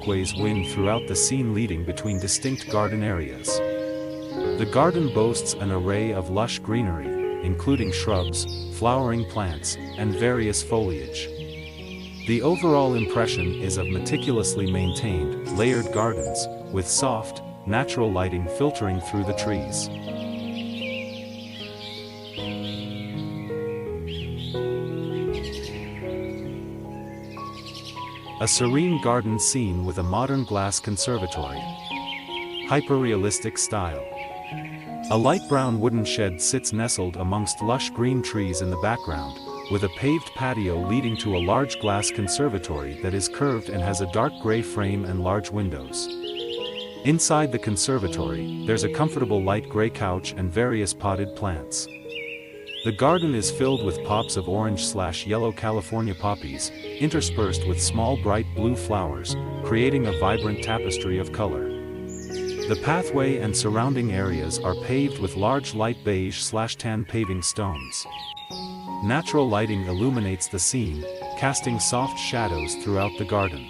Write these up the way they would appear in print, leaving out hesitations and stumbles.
walkways wind throughout the scene, leading between distinct garden areas. The garden boasts an array of lush greenery, including shrubs, flowering plants, and various foliage. The overall impression is of meticulously maintained, layered gardens, with soft, natural lighting filtering through the trees. A serene garden scene with a modern glass conservatory. Hyperrealistic style. A light brown wooden shed sits nestled amongst lush green trees in the background, with a paved patio leading to a large glass conservatory that is curved and has a dark gray frame and large windows. Inside the conservatory, there's a comfortable light gray couch and various potted plants. The garden is filled with pops of orange/yellow California poppies, interspersed with small bright blue flowers, creating a vibrant tapestry of color. The pathway and surrounding areas are paved with large light beige/tan paving stones. Natural lighting illuminates the scene, casting soft shadows throughout the garden.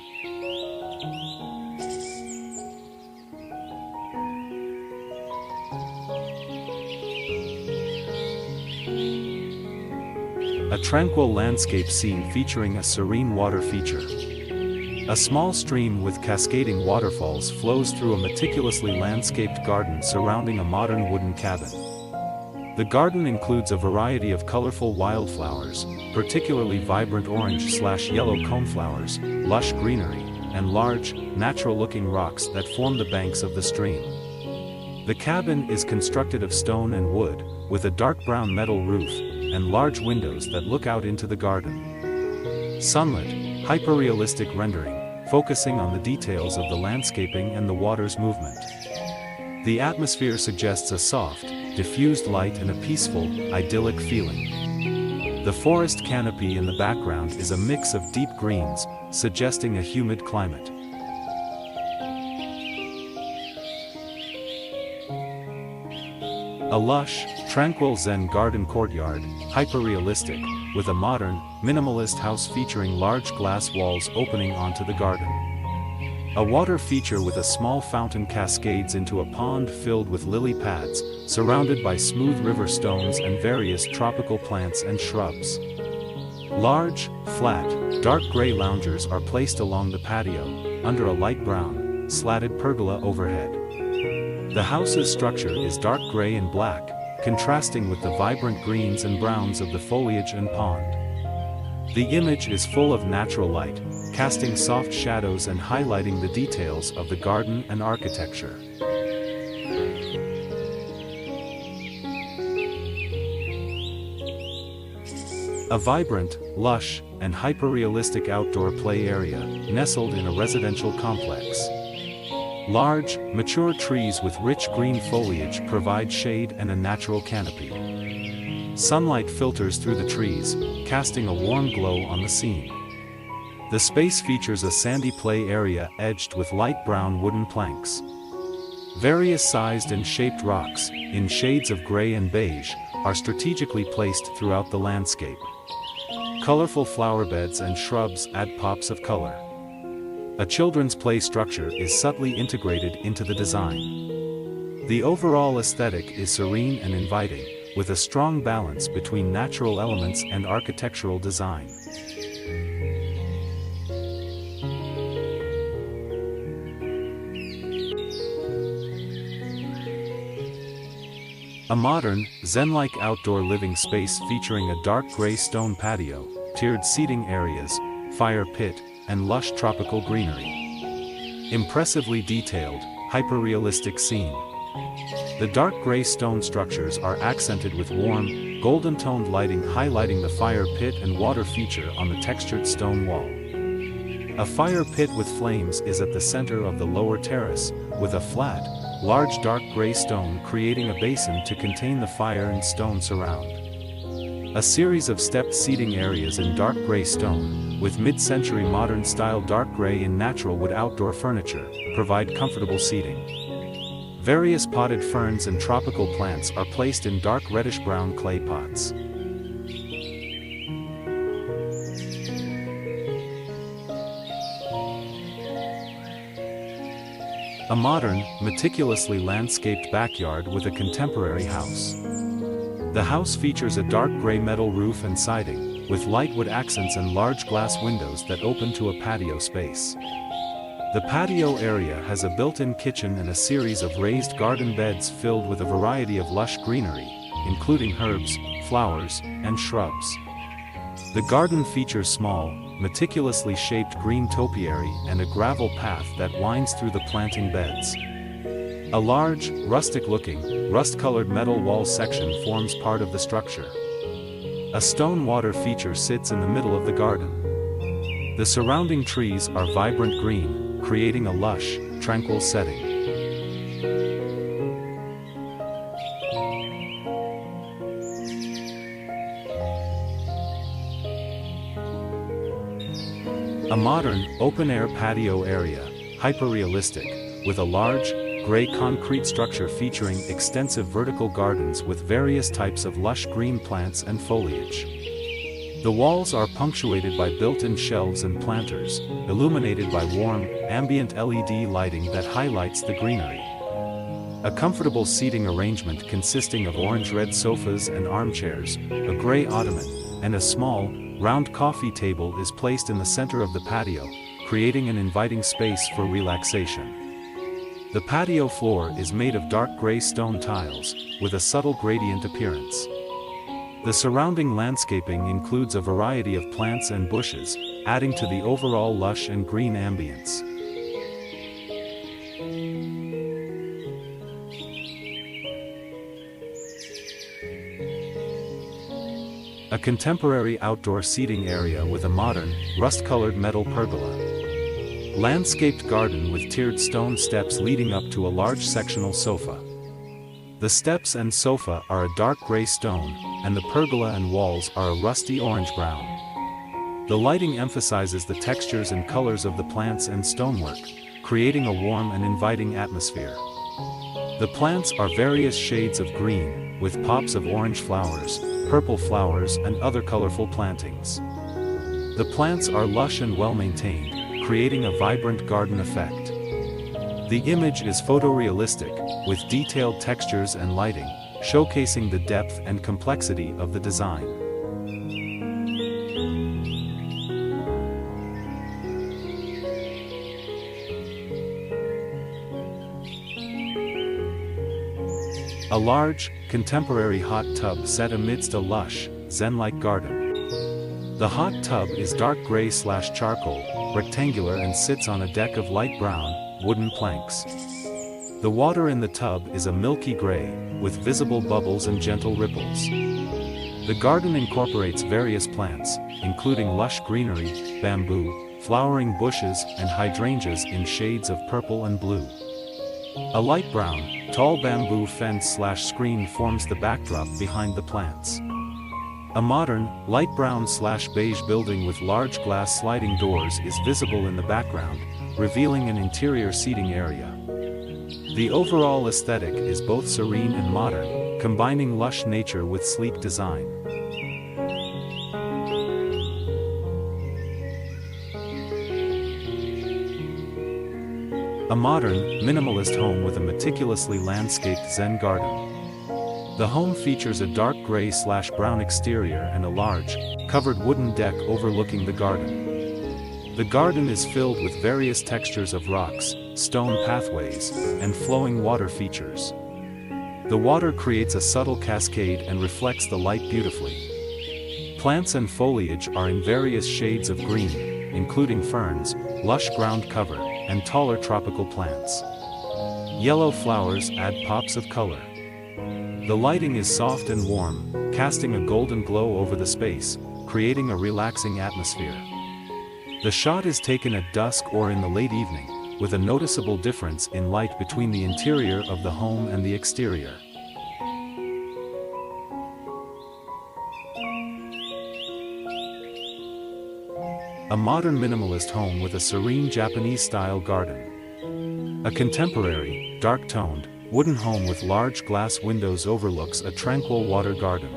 A tranquil landscape scene featuring a serene water feature. A small stream with cascading waterfalls flows through a meticulously landscaped garden surrounding a modern wooden cabin. The garden includes a variety of colorful wildflowers, particularly vibrant orange/yellow coneflowers, lush greenery, and large, natural-looking rocks that form the banks of the stream. The cabin is constructed of stone and wood, with a dark brown metal roof, and large windows that look out into the garden. Sunlit, hyperrealistic rendering, focusing on the details of the landscaping and the water's movement. The atmosphere suggests a soft, diffused light and a peaceful, idyllic feeling. The forest canopy in the background is a mix of deep greens, suggesting a humid climate. A lush, tranquil Zen garden courtyard, hyperrealistic, with a modern, minimalist house featuring large glass walls opening onto the garden. A water feature with a small fountain cascades into a pond filled with lily pads, surrounded by smooth river stones and various tropical plants and shrubs. Large, flat, dark gray loungers are placed along the patio, under a light brown, slatted pergola overhead. The house's structure is dark gray and black, contrasting with the vibrant greens and browns of the foliage and pond. The image is full of natural light, casting soft shadows and highlighting the details of the garden and architecture. A vibrant, lush, and hyperrealistic outdoor play area, nestled in a residential complex. Large, mature trees with rich green foliage provide shade and a natural canopy. Sunlight filters through the trees, casting a warm glow on the scene. The space features a sandy play area edged with light brown wooden planks. Various sized and shaped rocks, in shades of gray and beige, are strategically placed throughout the landscape. Colorful flower beds and shrubs add pops of color. A children's play structure is subtly integrated into the design. The overall aesthetic is serene and inviting, with a strong balance between natural elements and architectural design. A modern, zen-like outdoor living space featuring a dark gray stone patio, tiered seating areas, fire pit, and lush tropical greenery. Impressively detailed, hyperrealistic scene. The dark gray stone structures are accented with warm, golden-toned lighting highlighting the fire pit and water feature on the textured stone wall. A fire pit with flames is at the center of the lower terrace, with a flat, large dark gray stone creating a basin to contain the fire and stone surround. A series of stepped seating areas in dark gray stone, with mid-century modern-style dark gray and natural wood outdoor furniture, provide comfortable seating. Various potted ferns and tropical plants are placed in dark reddish-brown clay pots. A modern, meticulously landscaped backyard with a contemporary house. The house features a dark gray metal roof and siding, with light wood accents and large glass windows that open to a patio space. The patio area has a built-in kitchen and a series of raised garden beds filled with a variety of lush greenery, including herbs, flowers, and shrubs. The garden features small, meticulously shaped green topiary and a gravel path that winds through the planting beds. A large, rustic-looking, rust-colored metal wall section forms part of the structure. A stone water feature sits in the middle of the garden. The surrounding trees are vibrant green, creating a lush, tranquil setting. A modern, open-air patio area, hyper-realistic, with a large, gray concrete structure featuring extensive vertical gardens with various types of lush green plants and foliage. The walls are punctuated by built-in shelves and planters, illuminated by warm, ambient LED lighting that highlights the greenery. A comfortable seating arrangement consisting of orange-red sofas and armchairs, a gray ottoman, and a small, round coffee table is placed in the center of the patio, creating an inviting space for relaxation. The patio floor is made of dark gray stone tiles, with a subtle gradient appearance. The surrounding landscaping includes a variety of plants and bushes, adding to the overall lush and green ambience. A contemporary outdoor seating area with a modern, rust-colored metal pergola. Landscaped garden with tiered stone steps leading up to a large sectional sofa. The steps and sofa are a dark gray stone, and the pergola and walls are a rusty orange-brown. The lighting emphasizes the textures and colors of the plants and stonework, creating a warm and inviting atmosphere. The plants are various shades of green, with pops of orange flowers, purple flowers and other colorful plantings. The plants are lush and well-maintained, creating a vibrant garden effect. The image is photorealistic, with detailed textures and lighting, showcasing the depth and complexity of the design. A large, contemporary hot tub set amidst a lush, zen-like garden. The hot tub is dark gray/charcoal, rectangular and sits on a deck of light brown, wooden planks. The water in the tub is a milky gray, with visible bubbles and gentle ripples. The garden incorporates various plants, including lush greenery, bamboo, flowering bushes and hydrangeas in shades of purple and blue. A light brown, tall bamboo fence/screen forms the backdrop behind the plants. A modern, light brown/beige building with large glass sliding doors is visible in the background, revealing an interior seating area. The overall aesthetic is both serene and modern, combining lush nature with sleek design. A modern, minimalist home with a meticulously landscaped zen garden. The home features a dark gray/brown exterior and a large, covered wooden deck overlooking the garden. The garden is filled with various textures of rocks, stone pathways, and flowing water features. The water creates a subtle cascade and reflects the light beautifully. Plants and foliage are in various shades of green, including ferns, lush ground cover, and taller tropical plants. Yellow flowers add pops of color. The lighting is soft and warm, casting a golden glow over the space, creating a relaxing atmosphere. The shot is taken at dusk or in the late evening, with a noticeable difference in light between the interior of the home and the exterior. A modern minimalist home with a serene Japanese-style garden. A contemporary, dark-toned, wooden home with large glass windows overlooks a tranquil water garden.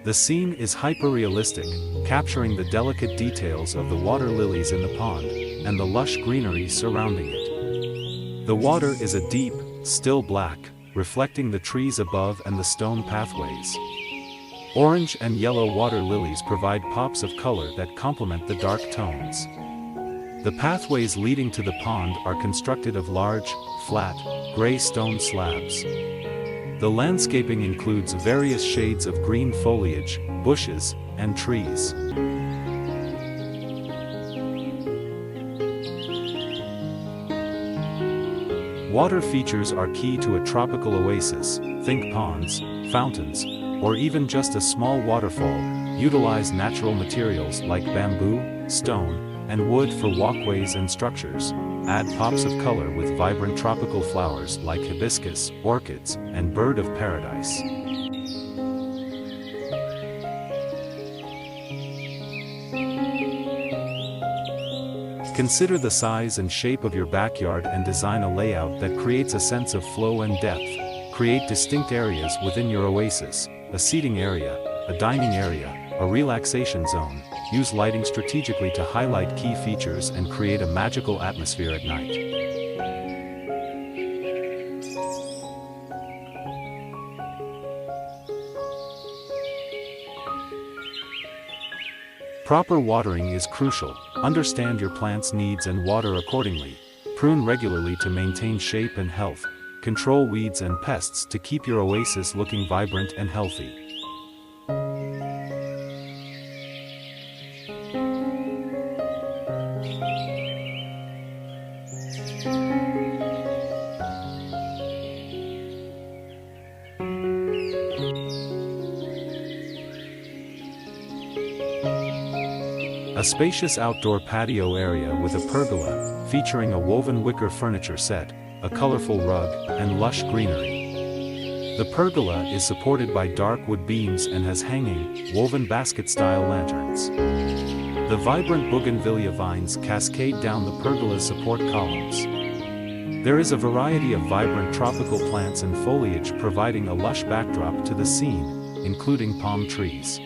The scene is hyper-realistic, capturing the delicate details of the water lilies in the pond, and the lush greenery surrounding it. The water is a deep, still black, reflecting the trees above and the stone pathways. Orange and yellow water lilies provide pops of color that complement the dark tones. The pathways leading to the pond are constructed of large, flat, gray stone slabs. The landscaping includes various shades of green foliage, bushes, and trees. Water features are key to a tropical oasis. Think ponds, fountains, or even just a small waterfall. Utilize natural materials like bamboo, stone, and wood for walkways and structures. Add pops of color with vibrant tropical flowers like hibiscus, orchids, and bird of paradise. Consider the size and shape of your backyard and design a layout that creates a sense of flow and depth. Create distinct areas within your oasis: a seating area, a dining area, a relaxation zone. Use lighting strategically to highlight key features and create a magical atmosphere at night. Proper watering is crucial. Understand your plant's needs and water accordingly. Prune regularly to maintain shape and health. Control weeds and pests to keep your oasis looking vibrant and healthy. A spacious outdoor patio area with a pergola, featuring a woven wicker furniture set, a colorful rug, and lush greenery. The pergola is supported by dark wood beams and has hanging, woven basket-style lanterns. The vibrant bougainvillea vines cascade down the pergola's support columns. There is a variety of vibrant tropical plants and foliage providing a lush backdrop to the scene, including palm trees.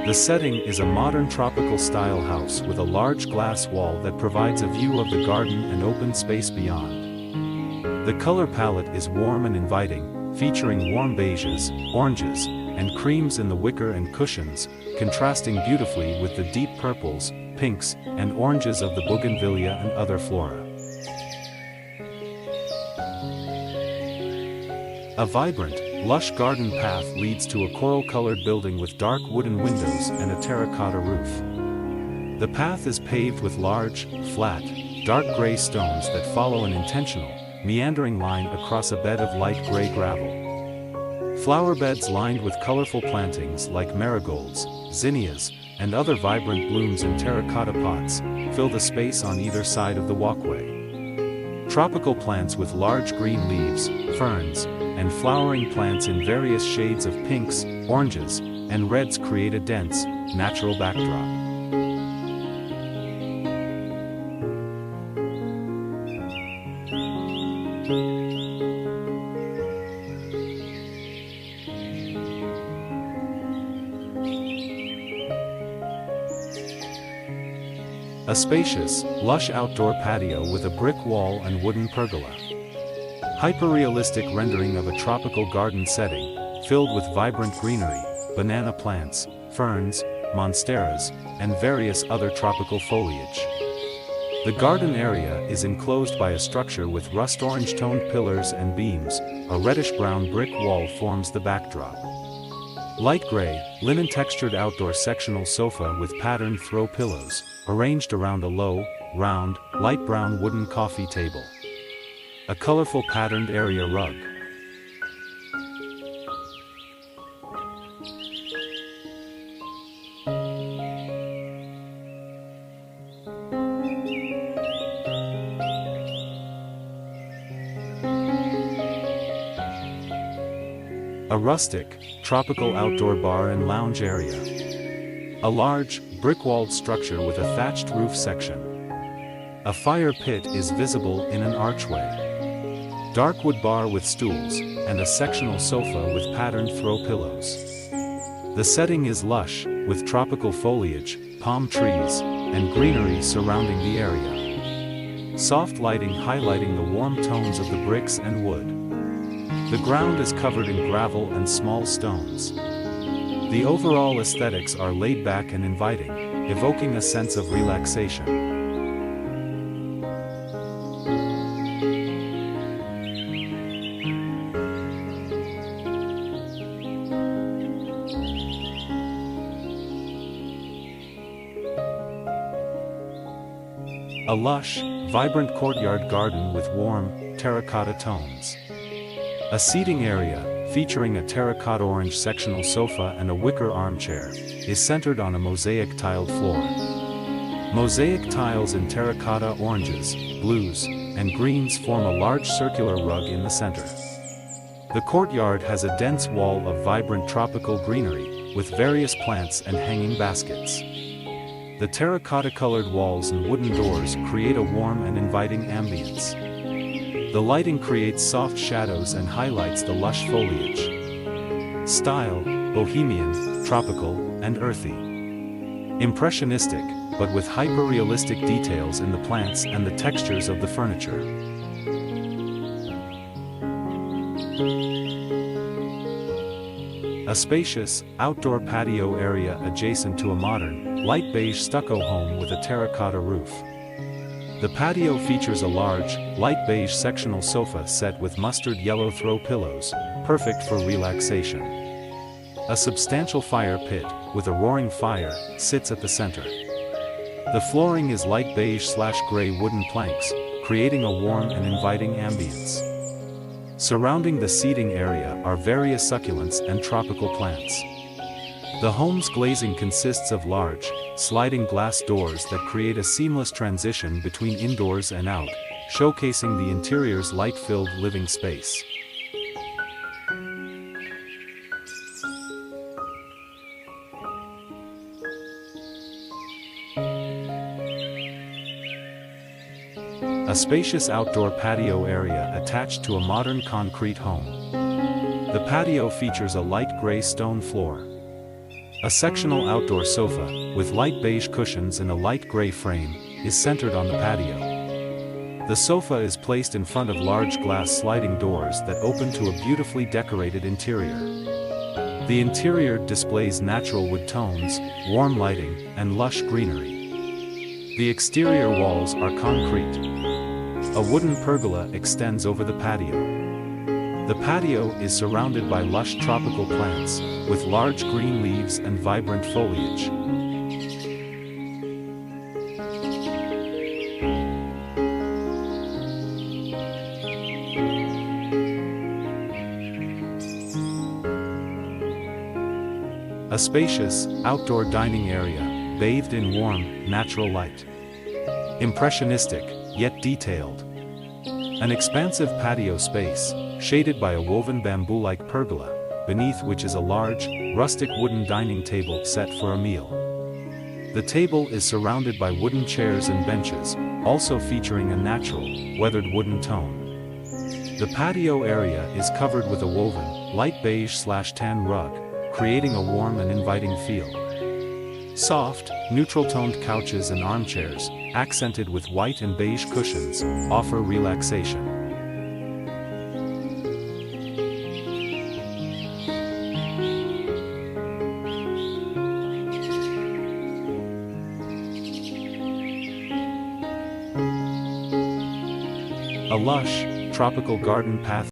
The setting is a modern tropical style house with a large glass wall that provides a view of the garden and open space beyond. The color palette is warm and inviting, featuring warm beiges, oranges, and creams in the wicker and cushions, contrasting beautifully with the deep purples, pinks, and oranges of the bougainvillea and other flora. A vibrant, lush garden path leads to a coral-colored building with dark wooden windows and a terracotta roof. The path is paved with large, flat, dark gray stones that follow an intentional, meandering line across a bed of light gray gravel. Flower beds lined with colorful plantings like marigolds, zinnias, and other vibrant blooms in terracotta pots fill the space on either side of the walkway. Tropical plants with large green leaves, ferns, and flowering plants in various shades of pinks, oranges, and reds create a dense, natural backdrop. A spacious, lush outdoor patio with a brick wall and wooden pergola. Hyper-realistic rendering of a tropical garden setting, filled with vibrant greenery, banana plants, ferns, monsteras, and various other tropical foliage. The garden area is enclosed by a structure with rust orange-toned pillars and beams. A reddish-brown brick wall forms the backdrop. Light gray, linen-textured outdoor sectional sofa with patterned throw pillows, arranged around a low, round, light brown wooden coffee table. A colorful patterned area rug. A rustic, tropical outdoor bar and lounge area. A large, brick-walled structure with a thatched roof section. A fire pit is visible in an archway. Dark wood bar with stools, and a sectional sofa with patterned throw pillows. The setting is lush, with tropical foliage, palm trees, and greenery surrounding the area. soft lighting highlighting the warm tones of the bricks and wood. The ground is covered in gravel and small stones. The overall aesthetics are laid back and inviting, evoking a sense of relaxation. A lush, vibrant courtyard garden with warm, terracotta tones. A seating area, featuring a terracotta orange sectional sofa and a wicker armchair, is centered on a mosaic tiled floor. Mosaic tiles in terracotta oranges, blues, and greens form a large circular rug in the center. The courtyard has a dense wall of vibrant tropical greenery, with various plants and hanging baskets. The terracotta-colored walls and wooden doors create a warm and inviting ambience. The lighting creates soft shadows and highlights the lush foliage. Style: bohemian, tropical, and earthy. Impressionistic, but with hyper-realistic details in the plants and the textures of the furniture. A spacious, outdoor patio area adjacent to a modern, light beige stucco home with a terracotta roof. The patio features a large, light beige sectional sofa set with mustard yellow throw pillows, perfect for relaxation. A substantial fire pit, with a roaring fire, sits at the center. The flooring is light beige/gray wooden planks, creating a warm and inviting ambience. Surrounding the seating area are various succulents and tropical plants. The home's glazing consists of large, sliding glass doors that create a seamless transition between indoors and out, showcasing the interior's light-filled living space. A spacious outdoor patio area attached to a modern concrete home. The patio features a light gray stone floor. A sectional outdoor sofa, with light beige cushions and a light gray frame, is centered on the patio. The sofa is placed in front of large glass sliding doors that open to a beautifully decorated interior. The interior displays natural wood tones, warm lighting, and lush greenery. The exterior walls are concrete. A wooden pergola extends over the patio. The patio is surrounded by lush tropical plants, with large green leaves and vibrant foliage. A spacious, outdoor dining area, bathed in warm, natural light. Impressionistic, yet detailed. An expansive patio space, shaded by a woven bamboo-like pergola, beneath which is a large, rustic wooden dining table set for a meal. The table is surrounded by wooden chairs and benches, also featuring a natural, weathered wooden tone. The patio area is covered with a woven, light beige/tan rug, creating a warm and inviting feel. Soft, neutral-toned couches and armchairs, accented with white and beige cushions, offer relaxation. A lush, tropical garden path